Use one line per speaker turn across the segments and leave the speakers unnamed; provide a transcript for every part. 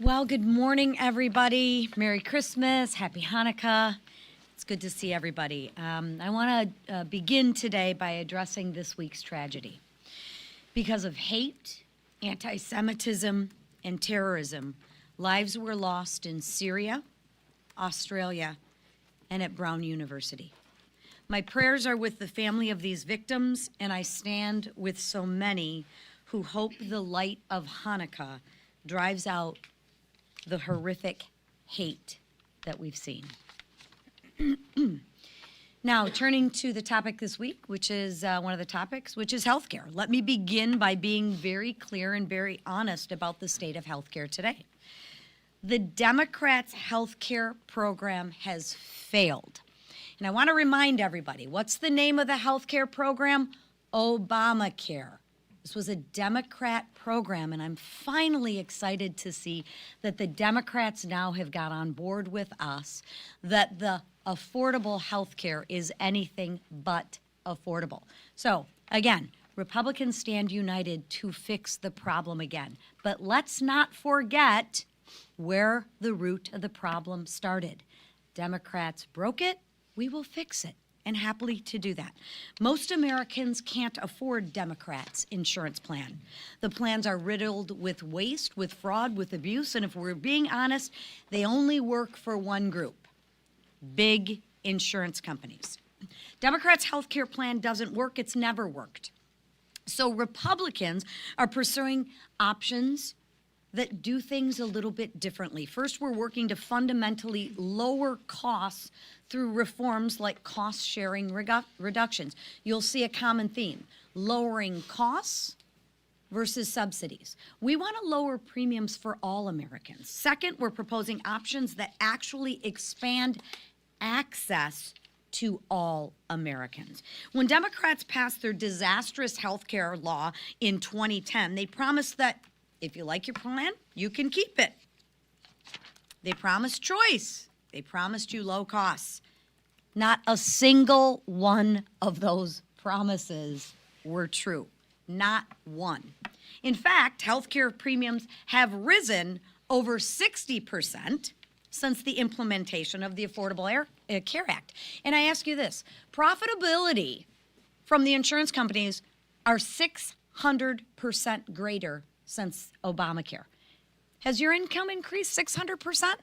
Well, good morning, everybody. Merry Christmas, Happy Hanukkah. It's good to see everybody. I want to begin today by addressing this week's tragedy. Because of hate, anti-Semitism, and terrorism, lives were lost in Syria, Australia, and at Brown University. My prayers are with the family of these victims, and I stand with so many who hope the light of Hanukkah drives out the horrific hate that we've seen. Now, turning to the topic this week, which is one of the topics, which is healthcare. Let me begin by being very clear and very honest about the state of healthcare today. The Democrats' healthcare program has failed. And I want to remind everybody, what's the name of the healthcare program? Obamacare. This was a Democrat program, and I'm finally excited to see that the Democrats now have got on board with us that the affordable health care is anything but affordable. So, again, Republicans stand united to fix the problem again. But let's not forget where the root of the problem started. Democrats broke it, we will fix it. And happily to do that. Most Americans can't afford Democrats' insurance plan. The plans are riddled with waste, with fraud, with abuse, and if we're being honest, they only work for one group, big insurance companies. Democrats' health care plan doesn't work. It's never worked. So Republicans are pursuing options that do things a little bit differently. First, we're working to fundamentally lower costs through reforms like cost-sharing reductions. You'll see a common theme, lowering costs versus subsidies. We want to lower premiums for all Americans. Second, we're proposing options that actually expand access to all Americans. When Democrats passed their disastrous health care law in 2010, they promised that if you like your plan, you can keep it. They promised choice. They promised you low costs. Not a single one of those promises were true. Not one. In fact, healthcare premiums have risen over 60% since the implementation of the Affordable Care Act. And I ask you this, profitability from the insurance companies are 600% greater since Obamacare. Has your income increased 600%?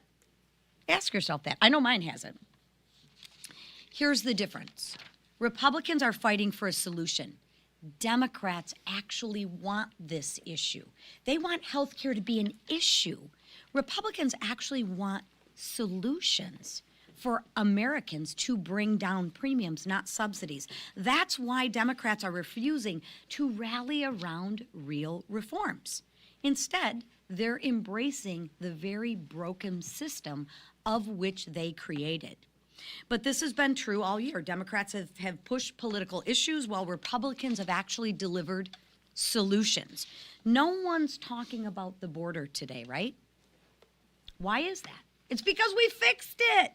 Ask yourself that. I know mine hasn't. Here's the difference. Republicans are fighting for a solution. Democrats actually want this issue. They want health care to be an issue. Republicans actually want solutions for Americans to bring down premiums, not subsidies. That's why Democrats are refusing to rally around real reforms. Instead, they're embracing the very broken system of which they created. But this has been true all year. Democrats have pushed political issues while Republicans have actually delivered solutions. No one's talking about the border today, right? Why is that? It's because we fixed it.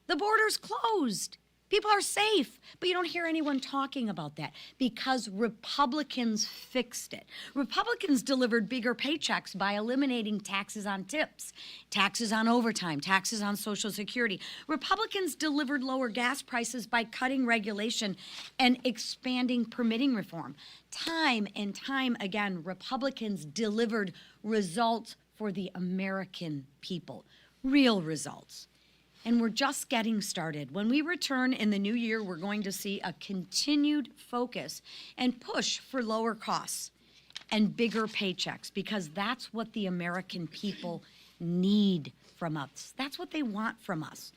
The border's closed. People are safe, but you don't hear anyone talking about that because Republicans fixed it. Republicans delivered bigger paychecks by eliminating taxes on tips, taxes on overtime, taxes on Social Security. Republicans delivered lower gas prices by cutting regulation and expanding permitting reform. Time and time again, Republicans delivered results for the American people, real results. And we're just getting started. When we return in the new year, we're going to see a continued focus and push for lower costs and bigger paychecks because that's what the American people need from us. That's what they want from us.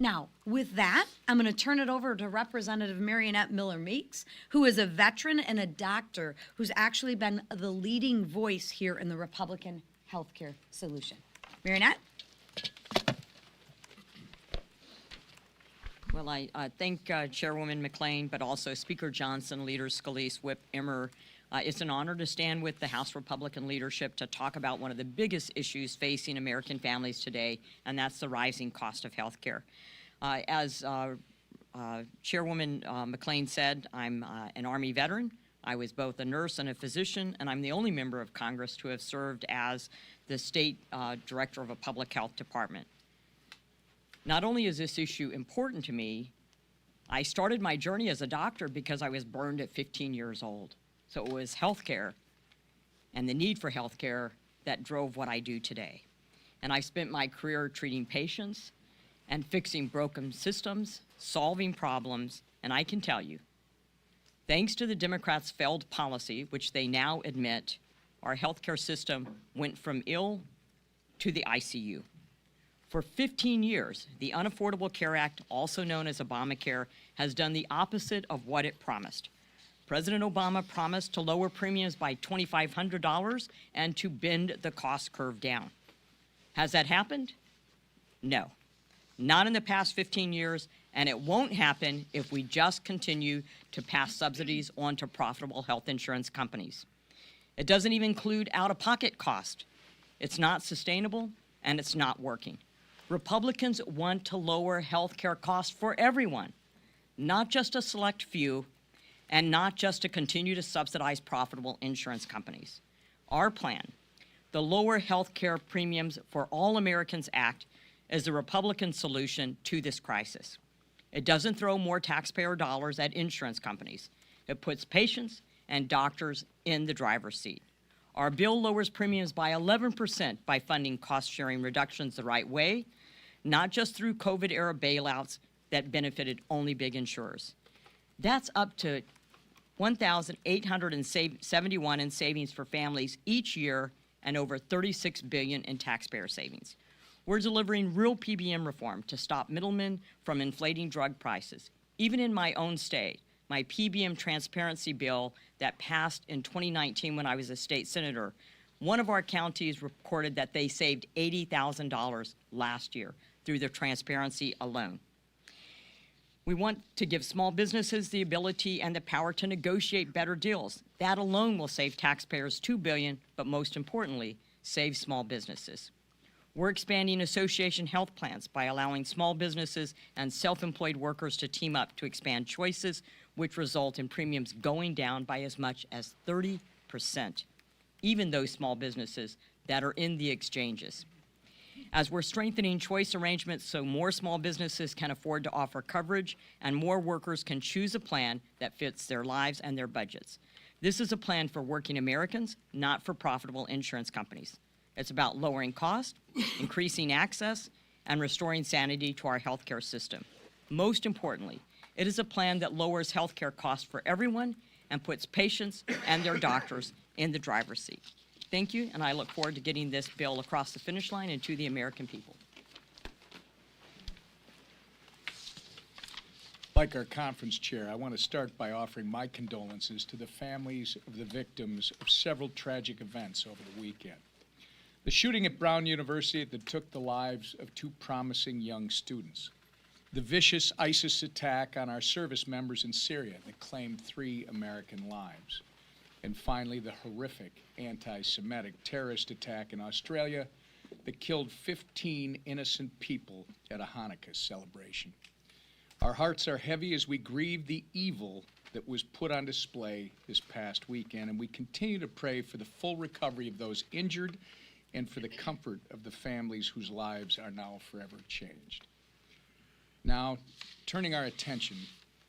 Now, with that, I'm going to turn it over to Representative Mariannette Miller-Meeks, who is a veteran and a doctor who's actually been the leading voice here in the Republican healthcare solution. Mariannette?
Well, I thank Chairwoman McClain, but also Speaker Johnson, Leaders Scalise, Whip Emmer. It's an honor to stand with the House Republican leadership to talk about one of the biggest issues facing American families today, and that's the rising cost of health care. As Chairwoman McClain said, I'm an Army veteran. I was both a nurse and a physician, and I'm the only member of Congress to have served as the state director of a public health department. Not only is this issue important to me, I started my journey as a doctor because I was burned at 15 years old. So it was healthcare and the need for healthcare that drove what I do today. And I spent my career treating patients and fixing broken systems, solving problems, and I can tell you, thanks to the Democrats' failed policy, which they now admit, our healthcare system went from ill to the ICU. For 15 years, the Unaffordable Care Act, also known as Obamacare, has done the opposite of what it promised. President Obama promised to lower premiums by $2,500 and to bend the cost curve down. Has that happened? No. Not in the past 15 years, and it won't happen if we just continue to pass subsidies on to profitable health insurance companies. It doesn't even include out-of-pocket cost. It's not sustainable, and it's not working. Republicans want to lower health care costs for everyone, not just a select few, and not just to continue to subsidize profitable insurance companies. Our plan, the Lower Health Care Premiums for All Americans Act, is the Republican solution to this crisis. It doesn't throw more taxpayer dollars at insurance companies. It puts patients and doctors in the driver's seat. Our bill lowers premiums by 11% by funding cost-sharing reductions the right way, not just through COVID-era bailouts that benefited only big insurers. That's up to $1,871 in savings for families each year and over $36 billion in taxpayer savings. We're delivering real PBM reform to stop middlemen from inflating drug prices. Even in my own state, my PBM transparency bill that passed in 2019 when I was a state senator, one of our counties reported that they saved $80,000 last year through the transparency alone. We want to give small businesses the ability and the power to negotiate better deals. That alone will save taxpayers $2 billion, but most importantly, save small businesses. We're expanding association health plans by allowing small businesses and self-employed workers to team up to expand choices, which result in premiums going down by as much as 30%, even those small businesses that are in the exchanges. As we're strengthening choice arrangements so more small businesses can afford to offer coverage and more workers can choose a plan that fits their lives and their budgets. This is a plan for working Americans, not for profitable insurance companies. It's about lowering cost, increasing access, and restoring sanity to our healthcare system. Most importantly, it is a plan that lowers healthcare costs for everyone and puts patients and their doctors in the driver's seat. Thank you, and I look forward to getting this bill across the finish line and to the American people.
Like our conference chair, I want to start by offering my condolences to the families of the victims of several tragic events over the weekend. The shooting at Brown University that took the lives of 2 promising young students. The vicious ISIS attack on our service members in Syria that claimed 3 American lives. And finally, the horrific anti-Semitic terrorist attack in Australia that killed 15 innocent people at a Hanukkah celebration. Our hearts are heavy as we grieve the evil that was put on display this past weekend, and we continue to pray for the full recovery of those injured and for the comfort of the families whose lives are now forever changed. Now, turning our attention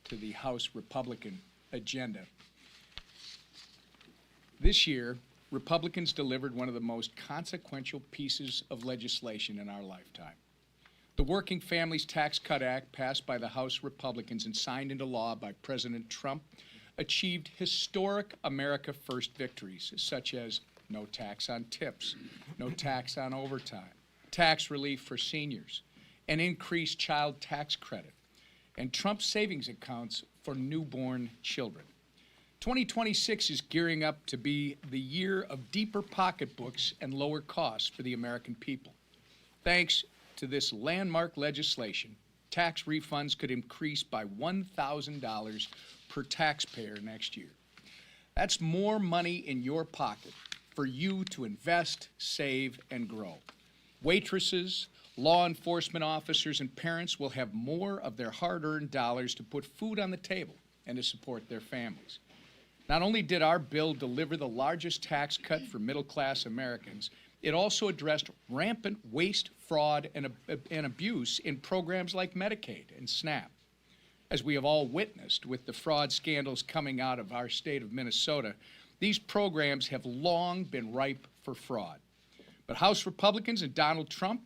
to the House Republican agenda. This year, Republicans delivered one of the most consequential pieces of legislation in our lifetime. The Working Families Tax Cut Act, passed by the House Republicans and signed into law by President Trump, achieved historic America First victories, such as no tax on tips, no tax on overtime, tax relief for seniors, an increased child tax credit, and Trump savings accounts for newborn children. 2026 is gearing up to be the year of deeper pocketbooks and lower costs for the American people. Thanks to this landmark legislation, tax refunds could increase by $1,000 per taxpayer next year. That's more money in your pocket for you to invest, save, and grow. Waitresses, law enforcement officers, and parents will have more of their hard-earned dollars to put food on the table and to support their families. Not only did our bill deliver the largest tax cut for middle-class Americans, it also addressed rampant waste, fraud, and abuse in programs like Medicaid and SNAP. As we have all witnessed with the fraud scandals coming out of our state of Minnesota, these programs have long been ripe for fraud. But House Republicans and Donald Trump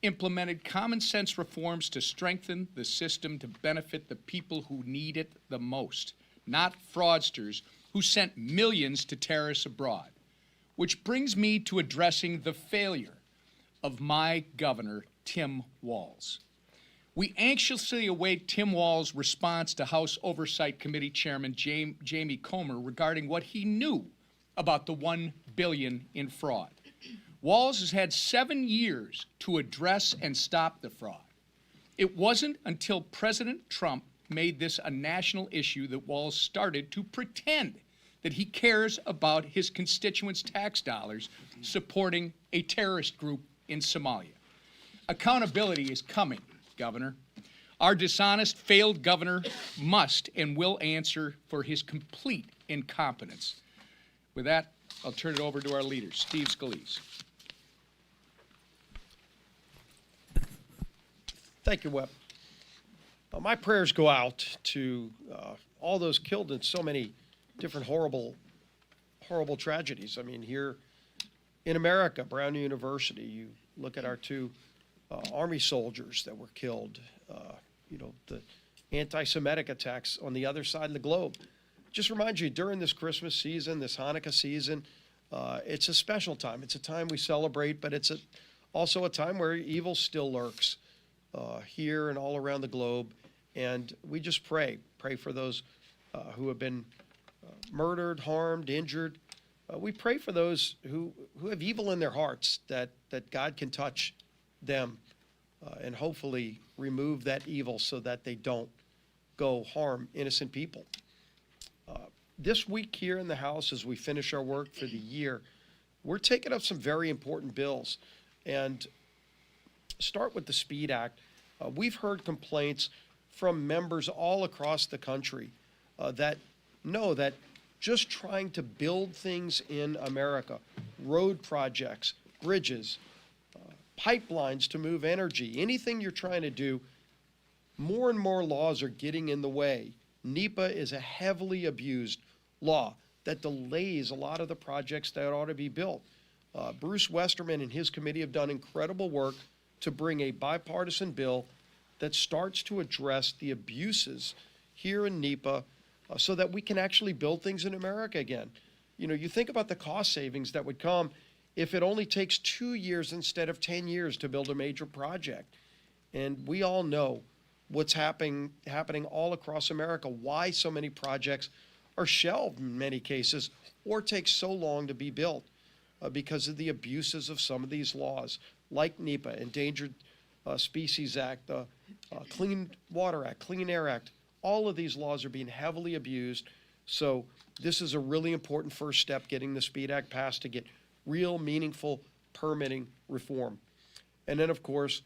implemented common sense reforms to strengthen the system to benefit the people who need it the most, not fraudsters who sent millions to terrorists abroad. Which brings me to addressing the failure of my governor, Tim Walz. We anxiously await Tim Walz's response to House Oversight Committee Chairman Jamie Comer regarding what he knew about the $1 billion in fraud. Walz has had 7 years to address and stop the fraud. It wasn't until President Trump made this a national issue that Walz started to pretend that he cares about his constituents' tax dollars supporting a terrorist group in Somalia. Accountability is coming, Governor. Our dishonest, failed governor must and will answer for his complete incompetence. With that, I'll turn it over to our leader, Steve Scalise.
Thank you, Webb. My prayers go out to all those killed in so many different horrible tragedies. I mean, here in America, Brown University, you look at our two Army soldiers that were killed, the anti-Semitic attacks on the other side of the globe. Just remind you, during this Christmas season, this Hanukkah season, it's a special time. It's a time we celebrate, but it's also a time where evil still lurks here and all around the globe. And we just pray for those who have been murdered, harmed, injured. We pray for those who have evil in their hearts, that God can touch them and hopefully remove that evil so that they don't go harm innocent people. This week here in the House, as we finish our work for the year, we're taking up some very important bills. And start with the SPEED Act. We've heard complaints from members all across the country that know that just trying to build things in America, road projects, bridges, pipelines to move energy, anything you're trying to do, more and more laws are getting in the way. NEPA is a heavily abused law that delays a lot of the projects that ought to be built. Bruce Westerman and his committee have done incredible work to bring a bipartisan bill that starts to address the abuses here in NEPA so that we can actually build things in America again. You know, you think about the cost savings that would come if it only takes 2 years instead of 10 years to build a major project. And we all know what's happening all across America, why so many projects are shelved in many cases or take so long to be built because of the abuses of some of these laws, like NEPA, Endangered Species Act, the Clean Water Act, Clean Air Act. All of these laws are being heavily abused. So this is a really important first step, getting the SPEED Act passed to get real, meaningful permitting reform. And then, of course,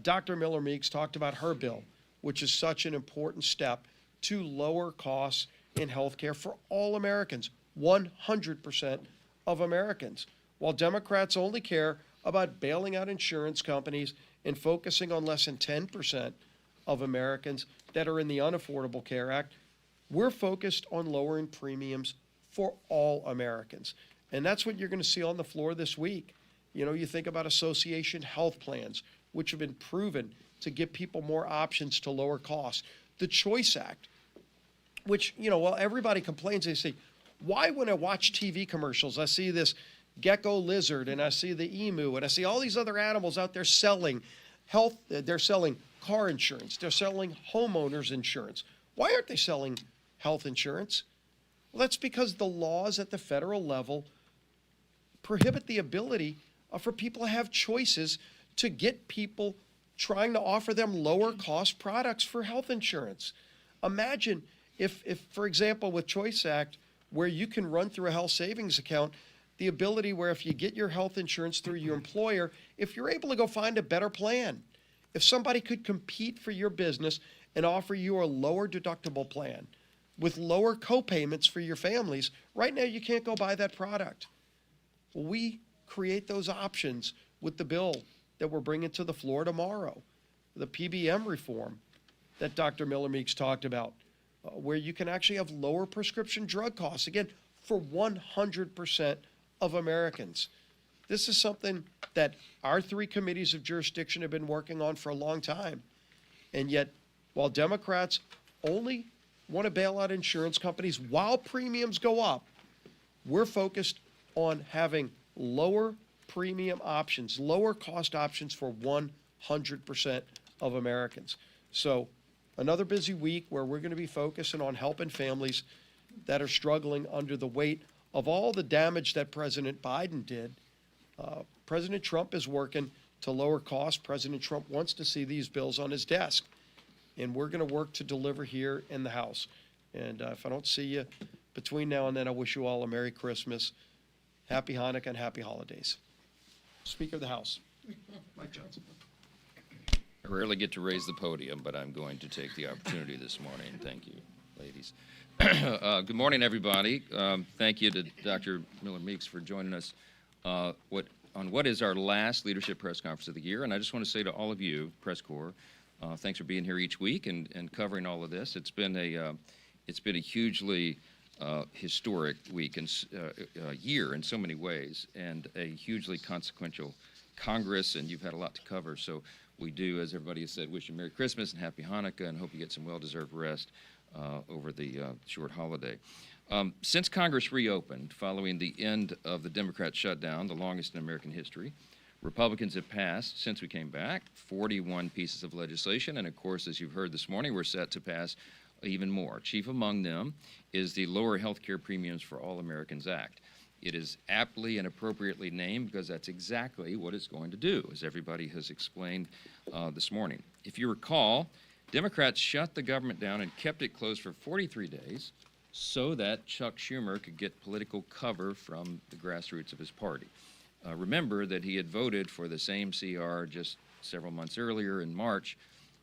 Dr. Miller-Meeks talked about her bill, which is such an important step to lower costs in healthcare for all Americans, 100% of Americans. While Democrats only care about bailing out insurance companies and focusing on less than 10% of Americans that are in the Unaffordable Care Act, we're focused on lowering premiums for all Americans. And that's what you're going to see on the floor this week. You know, you think about association health plans, which have been proven to give people more options to lower costs. The Choice Act, which, you know, while everybody complains, they say, why when I watch TV commercials, I see this gecko lizard and I see the emu and I see all these other animals out there selling health, they're selling car insurance, they're selling homeowners insurance. Why aren't they selling health insurance? Well, that's because the laws at the federal level prohibit the ability for people to have choices to get people trying to offer them lower cost products for health insurance. Imagine if, for example, with Choice Act, where you can run through a health savings account, the ability where if you get your health insurance through your employer, if you're able to go find a better plan, if somebody could compete for your business and offer you a lower deductible plan, with lower co-payments for your families. Right now, you can't go buy that product. Well, we create those options with the bill that we're bringing to the floor tomorrow, the PBM reform that Dr. Miller-Meeks talked about, where you can actually have lower prescription drug costs, again, for 100% of Americans. This is something that our 3 committees of jurisdiction have been working on for a long time. And yet, while Democrats only want to bail out insurance companies while premiums go up, we're focused on having lower premium options, lower cost options for 100% of Americans. So another busy week where we're going to be focusing on helping families that are struggling under the weight of all the damage that President Biden did. President Trump is working to lower costs. President Trump wants to see these bills on his desk. And we're going to work to deliver here in the House. And if I don't see you between now and then, I wish you all a Merry Christmas, Happy Hanukkah, and Happy Holidays. Speaker of the House, Mike Johnson.
I rarely get to raise the podium, but I'm going to take the opportunity this morning. Thank you, ladies. Good morning, everybody. Thank you to Dr. Miller-Meeks for joining us on what is our last leadership press conference of the year. And I just want to say to all of you, press corps, thanks for being here each week and covering all of this. It's been a hugely historic week and year in so many ways, and a hugely consequential Congress, and you've had a lot to cover. So we do, as everybody has said, wish you Merry Christmas and Happy Hanukkah, and hope you get some well-deserved rest over the short holiday. Since Congress reopened following the end of the Democrat shutdown, the longest in American history, Republicans have passed, since we came back, 41 pieces of legislation, and of course, as you've heard this morning, we're set to pass even more. Chief among them is the Lower Health Care Premiums for All Americans Act. It is aptly and appropriately named because that's exactly what it's going to do, as everybody has explained this morning. If you recall, Democrats shut the government down and kept it closed for 43 days so that Chuck Schumer could get political cover from the grassroots of his party. Remember that he had voted for the same CR just several months earlier in March.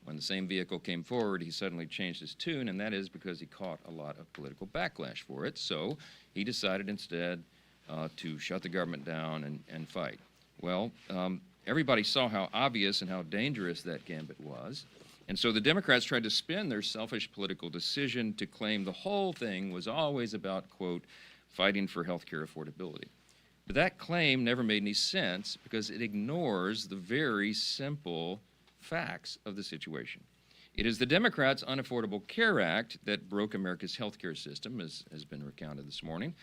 When the same vehicle came forward, he suddenly changed his tune, and that is because he caught a lot of political backlash for it. So he decided instead to shut the government down and fight. Well, everybody saw how obvious and how dangerous that gambit was. And so the Democrats tried to spin their selfish political decision to claim the whole thing was always about, quote, fighting for health care affordability. But that claim never made any sense because it ignores the very simple facts of the situation. It is the Democrats' Unaffordable Care Act that broke America's health care system, as has been recounted this morning.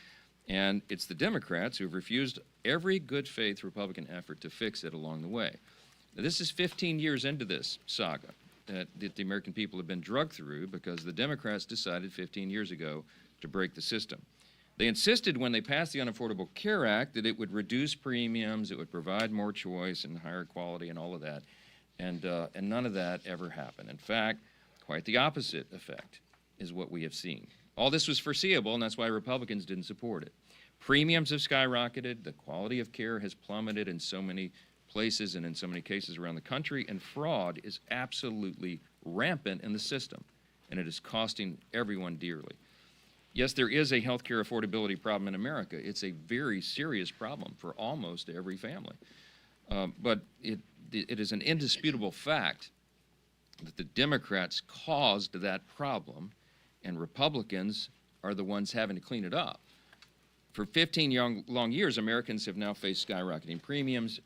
And it's the Democrats who have refused every good faith Republican effort to fix it along the way. Now, this is 15 years into this saga that the American people have been drugged through because the Democrats decided 15 years ago to break the system. They insisted when they passed the Unaffordable Care Act that it would reduce premiums, it would provide more choice and higher quality and all of that. And none of that ever happened. In fact, quite the opposite effect is what we have seen. All this was foreseeable, and that's why Republicans didn't support it. Premiums have skyrocketed, the quality of care has plummeted in so many places and in so many cases around the country, and fraud is absolutely rampant in the system, and it is costing everyone dearly. Yes, there is a health care affordability problem in America. It's a very serious problem for almost every family. But it is an indisputable fact that the Democrats caused that problem, and Republicans are the ones having to clean it up. For 15 long years, Americans have now faced skyrocketing premiums,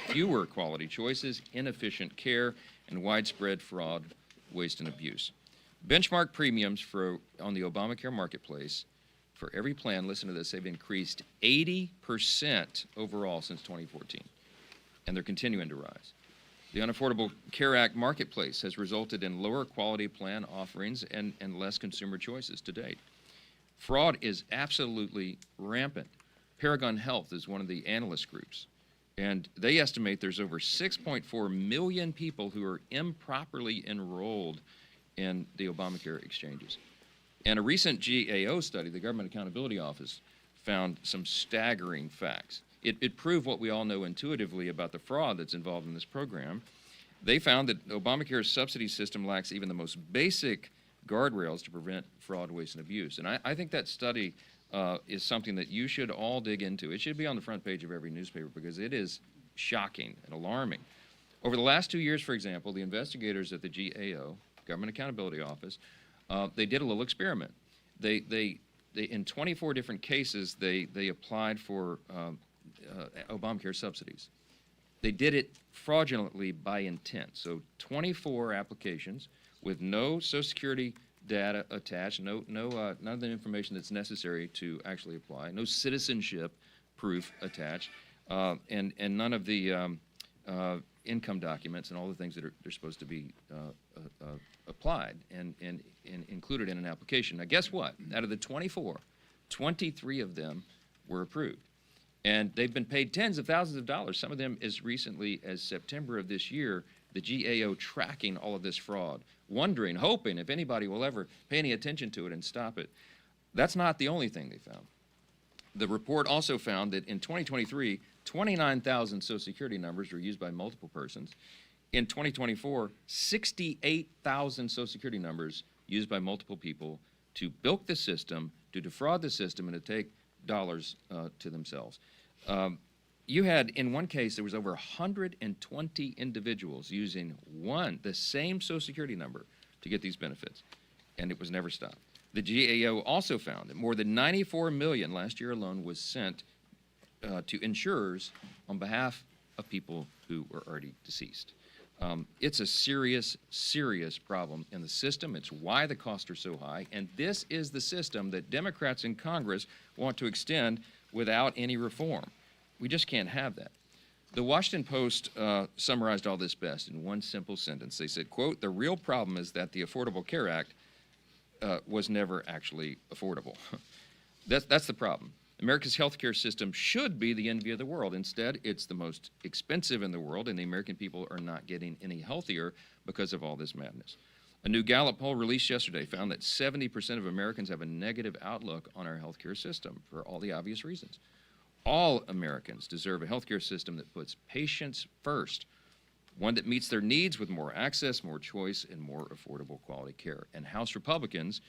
fewer quality choices, inefficient care, and widespread fraud, waste, and abuse. Benchmark premiums on the Obamacare marketplace for every plan, listen to this, they've increased 80% overall since 2014, and they're continuing to rise. The Unaffordable Care Act marketplace has resulted in lower quality plan offerings and less consumer choices to date. Fraud is absolutely rampant. Paragon Health is one of the analyst groups, and they estimate there's over 6.4 million people who are improperly enrolled in the Obamacare exchanges. And a recent GAO study, the Government Accountability Office, found some staggering facts. It proved what we all know intuitively about the fraud that's involved in this program. They found that Obamacare's subsidy system lacks even the most basic guardrails to prevent fraud, waste, and abuse. And I think that study is something that you should all dig into. It should be on the front page of every newspaper because it is shocking and alarming. Over the last 2 years, for example, the investigators at the GAO, Government Accountability Office, they did a little experiment. They in 24 different cases, they applied for Obamacare subsidies. They did it fraudulently by intent. So 24 applications with no Social Security data attached, none of the information that's necessary to actually apply, no citizenship proof attached, and none of the income documents and all the things that they're supposed to be applied and included in an application. Now, guess what? Out of the 24, 23 of them were approved. And they've been paid tens of thousands of dollars, some of them as recently as September of this year, the GAO tracking all of this fraud, wondering, hoping if anybody will ever pay any attention to it and stop it. That's not the only thing they found. The report also found that in 2023, 29,000 Social Security numbers were used by multiple persons. In 2024, 68,000 Social Security numbers used by multiple people to bilk the system, to defraud the system, and to take dollars to themselves. You had, in one case, there was over 120 individuals using the same Social Security number to get these benefits, and it was never stopped. The GAO also found that more than 94 million last year alone was sent to insurers on behalf of people who were already deceased. It's a serious, serious problem in the system. It's why the costs are so high, and this is the system that Democrats in Congress want to extend without any reform. We just can't have that. The Washington Post summarized all this best in one simple sentence. They said, quote, "The real problem is that the Affordable Care Act was never actually affordable." That's the problem. America's healthcare system should be the envy of the world. Instead, it's the most expensive in the world, and the American people are not getting any healthier because of all this madness. A new Gallup poll released yesterday found that 70% of Americans have a negative outlook on our healthcare system for all the obvious reasons. All Americans deserve a healthcare system that puts patients first, one that meets their needs with more access, more choice, and more affordable quality care. And House Republicans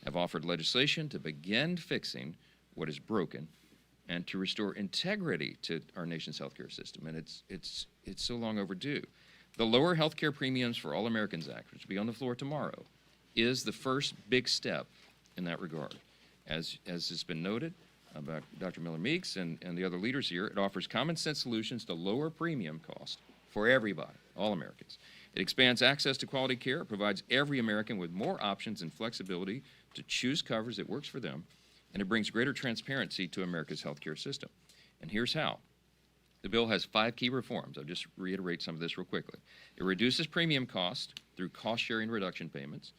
have offered legislation to begin fixing what is broken and to restore integrity to our nation's healthcare system. And it's so long overdue. The Lower Healthcare Premiums for All Americans Act, which will be on the floor tomorrow, is the first big step in that regard. As has been noted about Dr. Miller-Meeks and the other leaders here, it offers common sense solutions to lower premium cost for everybody, all Americans. It expands access to quality care, it provides every American with more options and flexibility to choose coverage that works for them, and it brings greater transparency to America's healthcare system. And here's how. The bill has 5 key reforms. I'll just reiterate some of this real quickly. It reduces premium cost through cost-sharing reduction payments.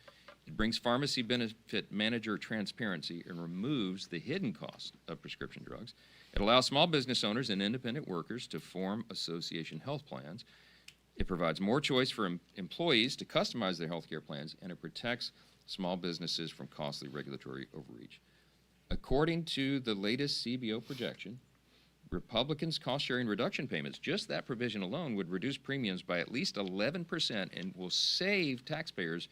It brings pharmacy benefit manager transparency and removes the hidden cost of prescription drugs. It allows small business owners and independent workers to form association health plans. It provides more choice for employees to customize their health care plans, and it protects small businesses from costly regulatory overreach. According to the latest CBO projection, Republicans' cost-sharing reduction payments, just that provision alone, would reduce premiums by at least 11% and will save taxpayers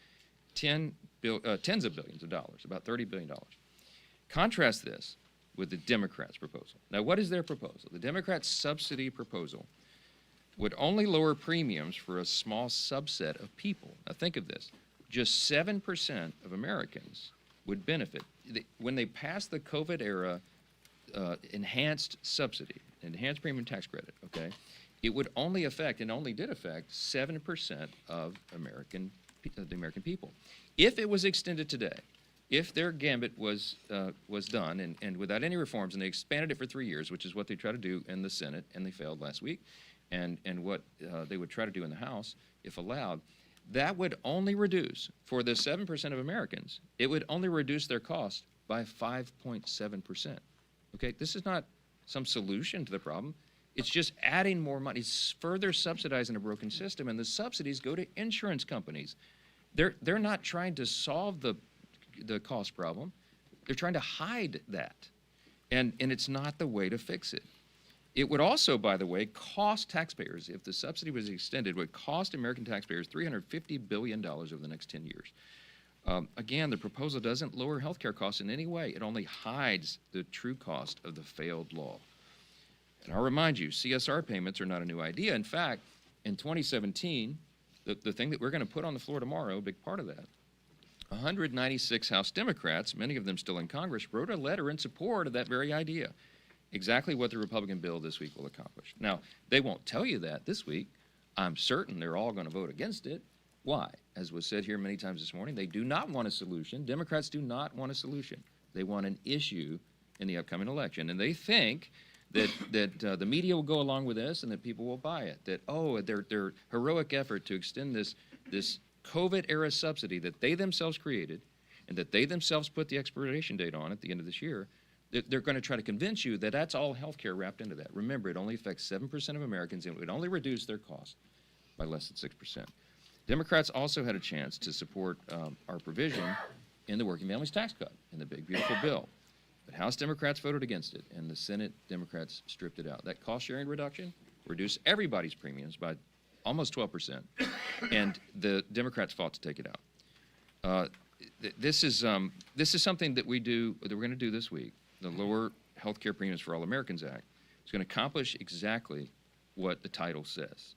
tens of billions of dollars, about $30 billion. Contrast this with the Democrats' proposal. Now, what is their proposal? The Democrats' subsidy proposal would only lower premiums for a small subset of people. Now, think of this. Just 7% of Americans would benefit. When they passed the COVID-era enhanced subsidy, enhanced premium tax credit, okay, it would only affect, and only did affect, 7% of the American people. If it was extended today, if their gambit was done and without any reforms, and they expanded it for 3 years, which is what they tried to do in the Senate, and they failed last week, and what they would try to do in the House, if allowed, that would only reduce, for the 7% of Americans, it would only reduce their cost by 5.7%. Okay, this is not some solution to the problem. It's just adding more money. It's further subsidizing a broken system, and the subsidies go to insurance companies. They're not trying to solve the cost problem. They're trying to hide that, and it's not the way to fix it. It would also, by the way, cost taxpayers, if the subsidy was extended, would cost American taxpayers $350 billion over the next 10 years. Again, the proposal doesn't lower health care costs in any way. It only hides the true cost of the failed law. And I'll remind you, CSR payments are not a new idea. In fact, in 2017, the thing that we're going to put on the floor tomorrow, a big part of that, 196 House Democrats, many of them still in Congress, wrote a letter in support of that very idea. Exactly what the Republican bill this week will accomplish. Now, they won't tell you that this week. I'm certain they're all going to vote against it. Why? As was said here many times this morning, they do not want a solution. Democrats do not want a solution. They want an issue in the upcoming election. And they think that the media will go along with this and that people will buy it. That, oh, their heroic effort to extend this COVID-era subsidy that they themselves created and that they themselves put the expiration date on at the end of this year, they're going to try to convince you that that's all health care wrapped into that. Remember, it only affects 7% of Americans, and it would only reduce their cost by less than 6%. Democrats also had a chance to support our provision in the Working Families Tax Cut in the big, beautiful bill. But House Democrats voted against it, and the Senate Democrats stripped it out. That cost-sharing reduction reduced everybody's premiums by almost 12%, and the Democrats fought to take it out. This is something that we're going to do this week. The Lower Health Care Premiums for All Americans Act is going to accomplish exactly what the title says.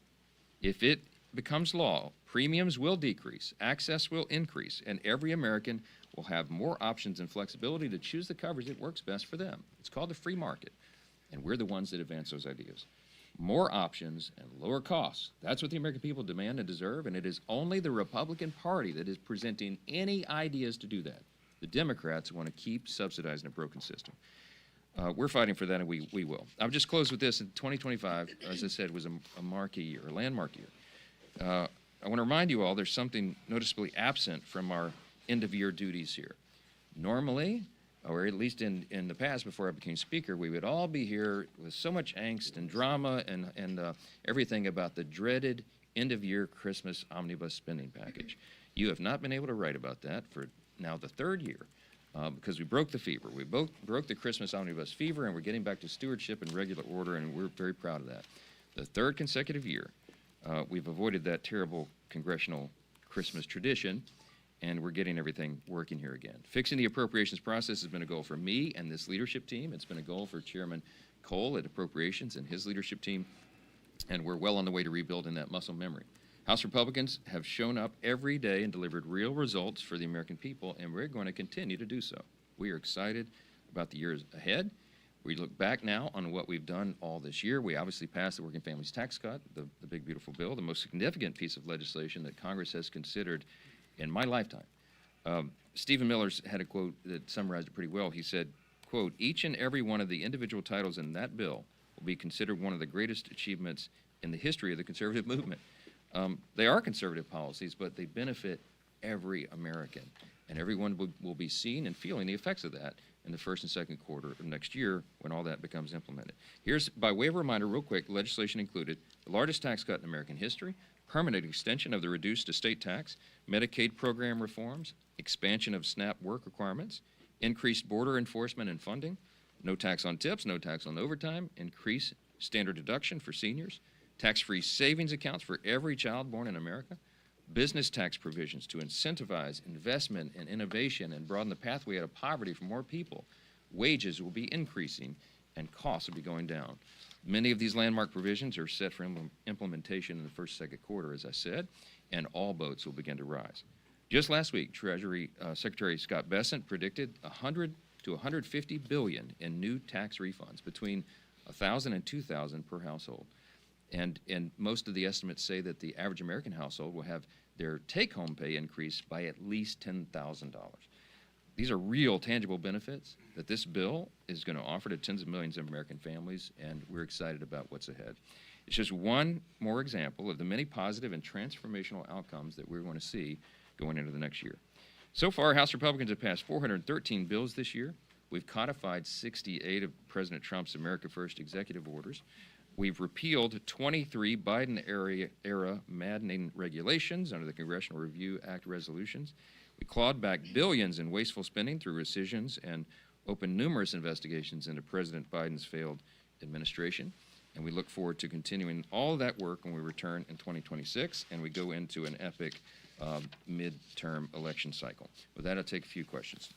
If it becomes law, premiums will decrease, access will increase, and every American will have more options and flexibility to choose the coverage that works best for them. It's called the free market, and we're the ones that advance those ideas. More options and lower costs. That's what the American people demand and deserve, and it is only the Republican Party that is presenting any ideas to do that. The Democrats want to keep subsidizing a broken system. We're fighting for that, and we will. I'll just close with this. In 2025, as I said, was a marquee year, a landmark year. I want to remind you all there's something noticeably absent from our end-of-year duties here. Normally, or at least in the past before I became Speaker, we would all be here with so much angst and drama and everything about the dreaded end-of-year Christmas omnibus spending package. You have not been able to write about that for now the third year because we broke the fever. We both broke the Christmas omnibus fever, and we're getting back to stewardship and regular order, and we're very proud of that. The third consecutive year, we've avoided that terrible congressional Christmas tradition, and we're getting everything working here again. Fixing the appropriations process has been a goal for me and this leadership team. It's been a goal for Chairman Cole at Appropriations and his leadership team, and we're well on the way to rebuilding that muscle memory. House Republicans have shown up every day and delivered real results for the American people, and we're going to continue to do so. We are excited about the years ahead. We look back now on what we've done all this year. We obviously passed the Working Families Tax Cut, the big, beautiful bill, the most significant piece of legislation that Congress has considered in my lifetime. Stephen Miller's had a quote that summarized it pretty well. He said, quote, "Each and every one of the individual titles in that bill will be considered one of the greatest achievements in the history of the conservative movement." They are conservative policies, but they benefit every American, and everyone will be seeing and feeling the effects of that in the first and second quarter of next year when all that becomes implemented. Here's, by way of reminder, real quick, legislation included the largest tax cut in American history, permanent extension of the reduced estate tax, Medicaid program reforms, expansion of SNAP work requirements, increased border enforcement and funding, no tax on tips, no tax on overtime, increased standard deduction for seniors, tax-free savings accounts for every child born in America, business tax provisions to incentivize investment and innovation and broaden the pathway out of poverty for more people. Wages will be increasing and costs will be going down. Many of these landmark provisions are set for implementation in the first, second quarter, as I said, and all boats will begin to rise. Just last week, Treasury Secretary Scott Bessent predicted $100 to $150 billion in new tax refunds, between $1,000 and $2,000 per household. And most of the estimates say that the average American household will have their take-home pay increase by at least $10,000. These are real, tangible benefits that this bill is going to offer to tens of millions of American families, and we're excited about what's ahead. It's just one more example of the many positive and transformational outcomes that we're going to see going into the next year. So far, House Republicans have passed 413 bills this year. We've codified 68 of President Trump's America First executive orders. We've repealed 23 Biden-era maddening regulations under the Congressional Review Act resolutions. We clawed back billions in wasteful spending through rescissions and opened numerous investigations into President Biden's failed administration. And we look forward to continuing all of that work when we return in 2026 and we go into an epic midterm election cycle. With that, I'll take a few questions.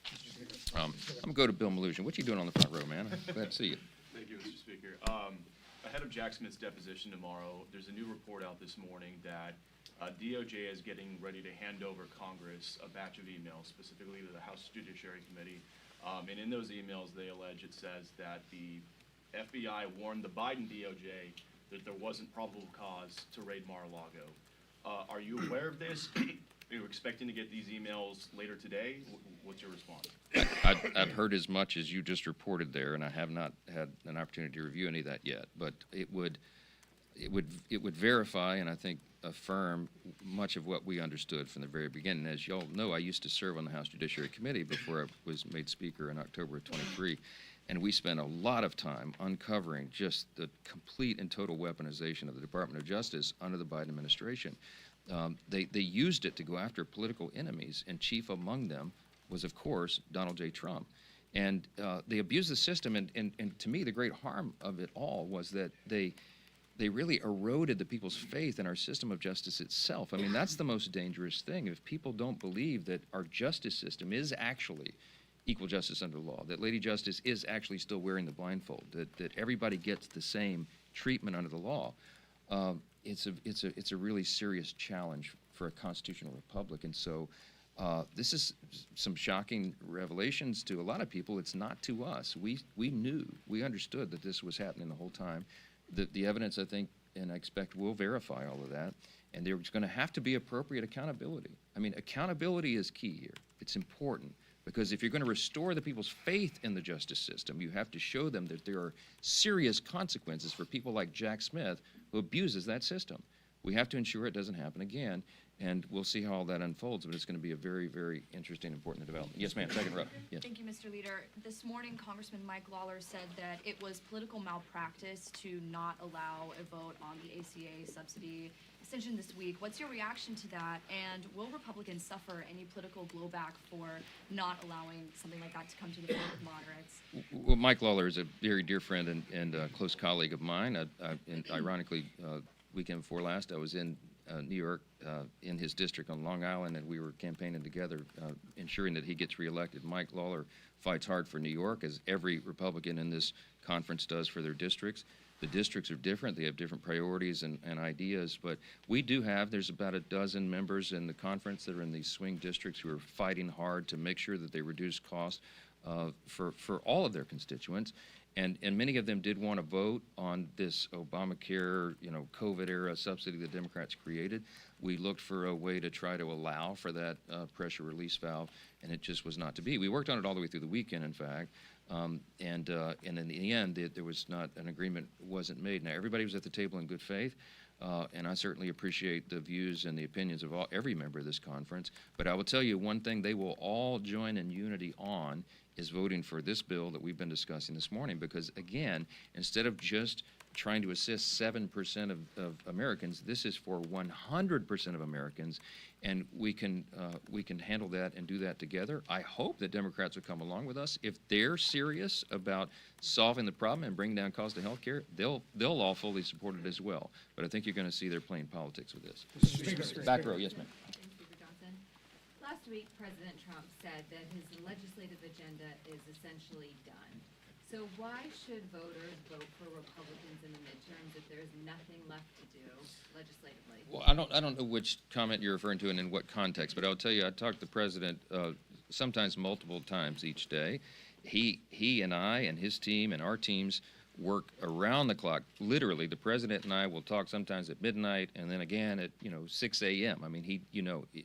I'm going to go to Bill Malusian. What you doing on the front row, man? Glad to see you.
Thank you, Mr. Speaker. Ahead of Jack Smith's deposition tomorrow, there's a new report out this morning that DOJ is getting ready to hand over Congress a batch of emails, specifically to the House Judiciary Committee. And in those emails, they allege it says that the FBI warned the Biden DOJ that there wasn't probable cause to raid Mar-a-Lago. Are you aware of this? Are you expecting to get these emails later today? What's your response?
I've heard as much as you just reported there, and I have not had an opportunity to review any of that yet. But it would verify and I think affirm much of what we understood from the very beginning. As y'all know, I used to serve on the House Judiciary Committee before I was made Speaker in October of '23, and we spent a lot of time uncovering just the complete and total weaponization of the Department of Justice under the Biden administration. They used it to go after political enemies, and chief among them was, of course, Donald J. Trump. And they abused the system, and to me, the great harm of it all was that they really eroded the people's faith in our system of justice itself. I mean, that's the most dangerous thing. If people don't believe that our justice system is actually equal justice under the law, that Lady Justice is actually still wearing the blindfold, that everybody gets the same treatment under the law, it's a really serious challenge for a constitutional republic. And so this is some shocking revelations to a lot of people. It's not to us. We knew, we understood that this was happening the whole time. The evidence, I think, and I expect will verify all of that. And there's going to have to be appropriate accountability. I mean, accountability is key here. It's important. Because if you're going to restore the people's faith in the justice system, you have to show them that there are serious consequences for people like Jack Smith, who abuses that system. We have to ensure it doesn't happen again, and we'll see how all that unfolds, but it's going to be a very, very interesting, important development. Yes, ma'am, second row. Yes.
Thank you, Mr. Leader. This morning, Congressman Mike Lawler said that it was political malpractice to not allow a vote on the ACA subsidy extension this week. What's your reaction to that, and will Republicans suffer any political blowback for not allowing something like that to come to the floor with moderates?
Well, Mike Lawler is a very dear friend and a close colleague of mine. And ironically, weekend before last, I was in New York in his district on Long Island, and we were campaigning together, ensuring that he gets reelected. Mike Lawler fights hard for New York, as every Republican in this conference does for their districts. The districts are different. They have different priorities and ideas, but we do have, there's about a dozen members in the conference that are in these swing districts who are fighting hard to make sure that they reduce costs for all of their constituents. And many of them did want to vote on this Obamacare, COVID-era subsidy the Democrats created. We looked for a way to try to allow for that pressure release valve, and it just was not to be. We worked on it all the way through the weekend, in fact, and in the end, there was not an agreement, wasn't made. Now, everybody was at the table in good faith, and I certainly appreciate the views and the opinions of every member of this conference. But I will tell you one thing they will all join in unity on is voting for this bill that we've been discussing this morning, because again, instead of just trying to assist 7% of Americans, this is for 100% of Americans, and we can handle that and do that together. I hope that Democrats will come along with us. If they're serious about solving the problem and bringing down cost of health care, they'll all fully support it as well. But I think you're going to see they're playing politics with this. Back row, yes, ma'am.
Speaker Johnson. Last week, President Trump said that his legislative agenda is essentially done. So why should voters vote for Republicans in the midterms if there's nothing left to do legislatively?
Well, I don't know which comment you're referring to and in what context, but I'll tell you, I talk to the president sometimes multiple times each day. He and I and his team and our teams work around the clock. Literally, the president and I will talk sometimes at midnight and then again at 6 a.m. I mean,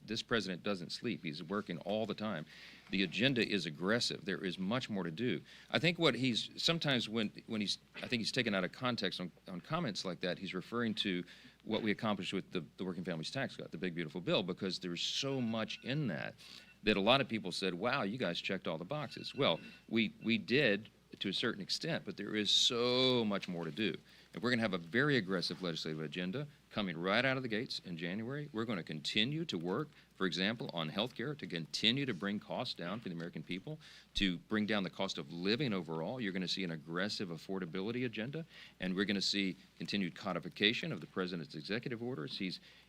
this president doesn't sleep. He's working all the time. The agenda is aggressive. There is much more to do. I think what he's sometimes when I think he's taken out of context on comments like that, he's referring to what we accomplished with the Working Families Tax Cut, the big beautiful bill, because there's so much in that a lot of people said, wow, you guys checked all the boxes. Well, we did to a certain extent, but there is so much more to do. And we're going to have a very aggressive legislative agenda coming right out of the gates in January. We're going to continue to work, for example, on health care, to continue to bring costs down for the American people, to bring down the cost of living overall. You're going to see an aggressive affordability agenda, and we're going to see continued codification of the president's executive orders.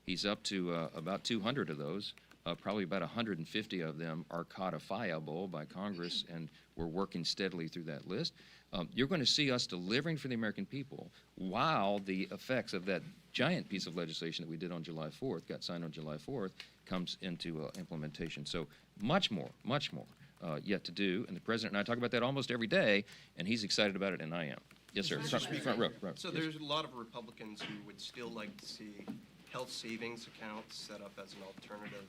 He's up to about 200 of those. Probably about 150 of them are codifiable by Congress, and we're working steadily through that list. You're going to see us delivering for the American people while the effects of that giant piece of legislation that we did on July 4th, got signed on July 4th, comes into implementation. So much more yet to do. And the President and I talk about that almost every day, and he's excited about it, and I am. Yes, sir. Front row.
So
Yes.
there's a lot of Republicans who would still like to see health savings accounts set up as an alternative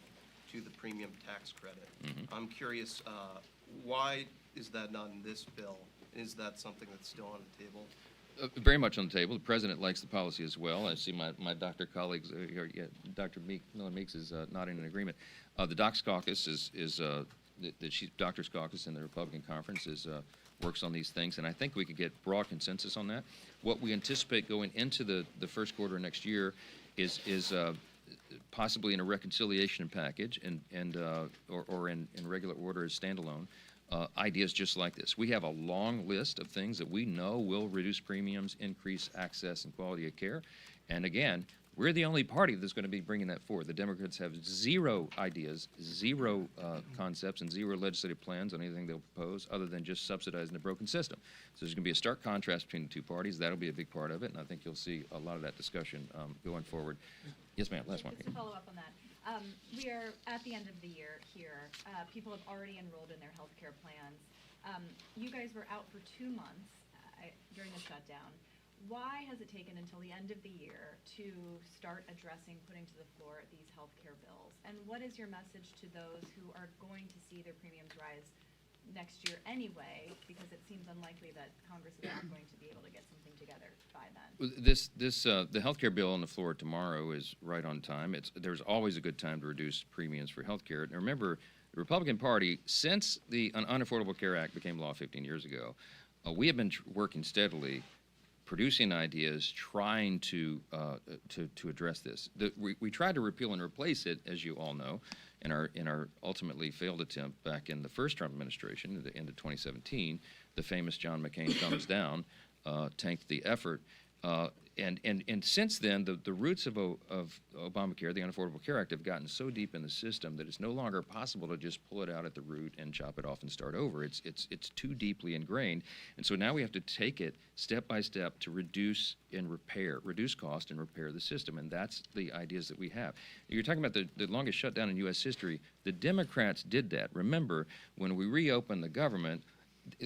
to the premium tax credit. I'm curious, why is that not in this bill? Is that something that's still on the table?
Very much on the table. The President likes the policy as well. I see my doctor colleagues, Dr. Miller-Meeks is nodding in agreement. The Docs Caucus the Chief Doctors Caucus in the Republican Conference works on these things, and I think we could get broad consensus on that. What we anticipate going into the first quarter of next year is possibly in a reconciliation package or in regular order as standalone. Ideas just like this. We have a long list of things that we know will reduce premiums, increase access and quality of care. And again, we're the only party that's going to be bringing that forward. The Democrats have zero ideas, zero concepts, and zero legislative plans on anything they'll propose other than just subsidizing the broken system. So there's going to be a stark contrast between the two parties. That'll be a big part of it, and I think you'll see a lot of that discussion going forward. Yes, ma'am. Last one.
Just to follow up on that. We are at the end of the year here. People have already enrolled in their health care plans. You guys were out for 2 months during the shutdown. Why has it taken until the end of the year to start addressing, putting to the floor these health care bills? And what is your message to those who are going to see their premiums rise next year anyway, because it seems unlikely that Congress is not going to be able to get something together by then?
The health care bill on the floor tomorrow is right on time. There's always a good time to reduce premiums for health care. And remember, the Republican Party, since the Unaffordable Care Act became law 15 years ago, we have been working steadily, producing ideas, trying to address this. We tried to repeal and replace it, as you all know, in our ultimately failed attempt back in the first Trump administration, at the end of 2017. The famous John McCain thumbs down tanked the effort. And since then, the roots of Obamacare, the Unaffordable Care Act, have gotten so deep in the system that it's no longer possible to just pull it out at the root and chop it off and start over. It's too deeply ingrained. And so now we have to take it step by step to reduce cost and repair the system. And that's the ideas that we have. You're talking about the longest shutdown in U.S. history. The Democrats did that. Remember, when we reopened the government,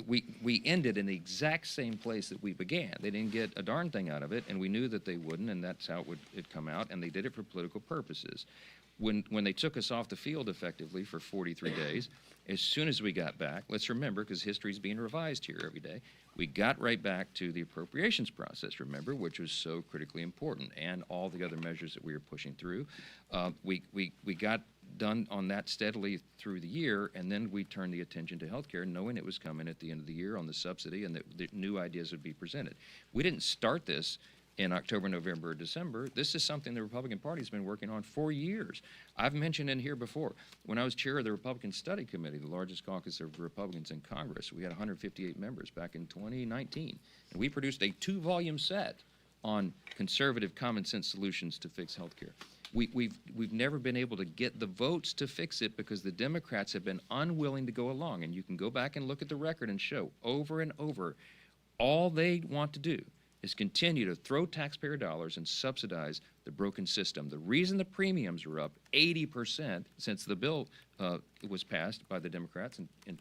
we ended in the exact same place that we began. They didn't get a darn thing out of it, and we knew that they wouldn't, and that's how it'd come out, and they did it for political purposes. When they took us off the field effectively for 43 days, as soon as we got back, let's remember, because history's being revised here every day, we got right back to the appropriations process, remember, which was so critically important, and all the other measures that we were pushing through. We got done on that steadily through the year, and then we turned the attention to health care, knowing it was coming at the end of the year on the subsidy and that new ideas would be presented. We didn't start this in October, November, or December. This is something the Republican Party's been working on for years. I've mentioned in here before, when I was chair of the Republican Study Committee, the largest caucus of Republicans in Congress, we had 158 members back in 2019, and we produced a 2-volume set on conservative common sense solutions to fix health care. We've never been able to get the votes to fix it because the Democrats have been unwilling to go along. And you can go back and look at the record and show over and over, all they want to do is continue to throw taxpayer dollars and subsidize the broken system. The reason the premiums are up 80% since the bill was passed by the Democrats in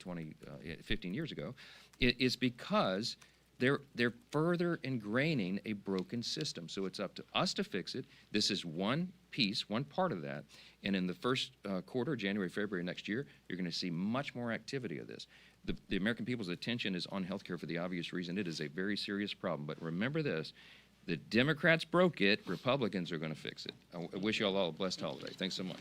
15 years ago is because they're further ingraining a broken system. So it's up to us to fix it. This is one piece, one part of that. And in the first quarter, January, February next year, you're going to see much more activity of this. The American people's attention is on health care for the obvious reason. It is a very serious problem. But remember this, the Democrats broke it, Republicans are going to fix it. I wish you all a blessed holiday. Thanks so much.